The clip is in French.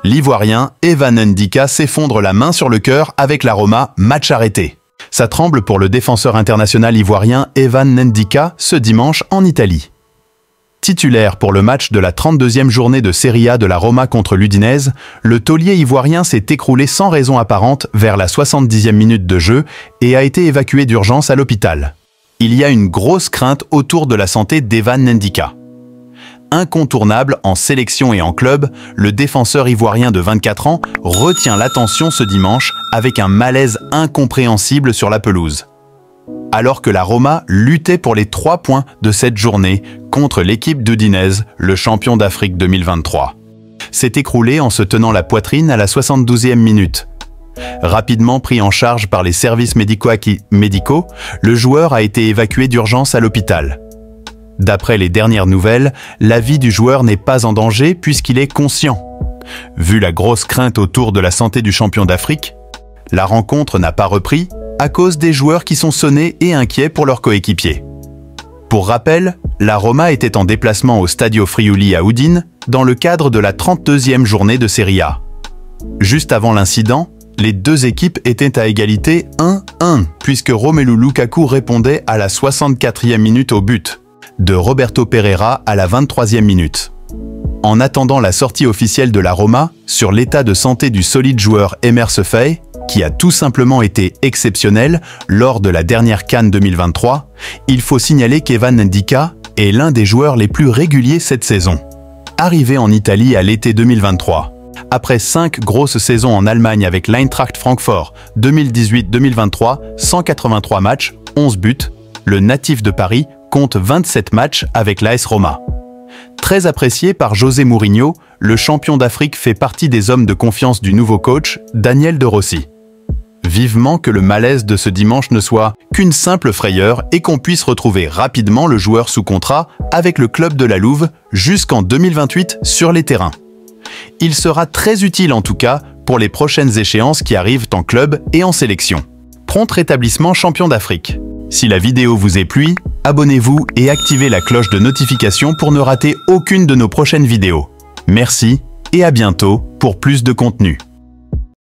l'Ivoirien Evan Ndika s'effondre la main sur le cœur avec la Roma, match arrêté. Ça tremble pour le défenseur international ivoirien Evan Ndika ce dimanche en Italie. Titulaire pour le match de la 32e journée de Serie A de la Roma contre l'Udinese, le taulier ivoirien s'est écroulé sans raison apparente vers la 70e minute de jeu et a été évacué d'urgence à l'hôpital. Il y a une grosse crainte autour de la santé d'Evan Ndika. Incontournable en sélection et en club, le défenseur ivoirien de 24 ans retient l'attention ce dimanche avec un malaise incompréhensible sur la pelouse. Alors que la Roma luttait pour les 3 points de cette journée contre l'équipe d'Udinese, le champion d'Afrique 2023. S'est écroulé en se tenant la poitrine à la 72e minute. Rapidement pris en charge par les services médicaux, le joueur a été évacué d'urgence à l'hôpital. D'après les dernières nouvelles, la vie du joueur n'est pas en danger puisqu'il est conscient. Vu la grosse crainte autour de la santé du champion d'Afrique, la rencontre n'a pas repris à cause des joueurs qui sont sonnés et inquiets pour leurs coéquipiers. Pour rappel, la Roma était en déplacement au Stadio Friuli à Udine dans le cadre de la 32e journée de Serie A. Juste avant l'incident, les deux équipes étaient à égalité 1-1 puisque Romelu Lukaku répondait à la 64e minute au but de Roberto Pereira à la 23e minute. En attendant la sortie officielle de la Roma sur l'état de santé du solide joueur Emer Sefai, qui a tout simplement été exceptionnel lors de la dernière CAN 2023, il faut signaler qu'Evan Ndika est l'un des joueurs les plus réguliers cette saison. Arrivé en Italie à l'été 2023, après 5 grosses saisons en Allemagne avec l'Eintracht Francfort 2018-2023, 183 matchs, 11 buts, le natif de Paris compte 27 matchs avec l'AS Roma. Très apprécié par José Mourinho, le champion d'Afrique fait partie des hommes de confiance du nouveau coach, Daniel De Rossi. Vivement que le malaise de ce dimanche ne soit qu'une simple frayeur et qu'on puisse retrouver rapidement le joueur sous contrat avec le club de la Louve jusqu'en 2028 sur les terrains. Il sera très utile en tout cas pour les prochaines échéances qui arrivent en club et en sélection. Prompt rétablissement champion d'Afrique. Si la vidéo vous est plu, abonnez-vous et activez la cloche de notification pour ne rater aucune de nos prochaines vidéos. Merci et à bientôt pour plus de contenu.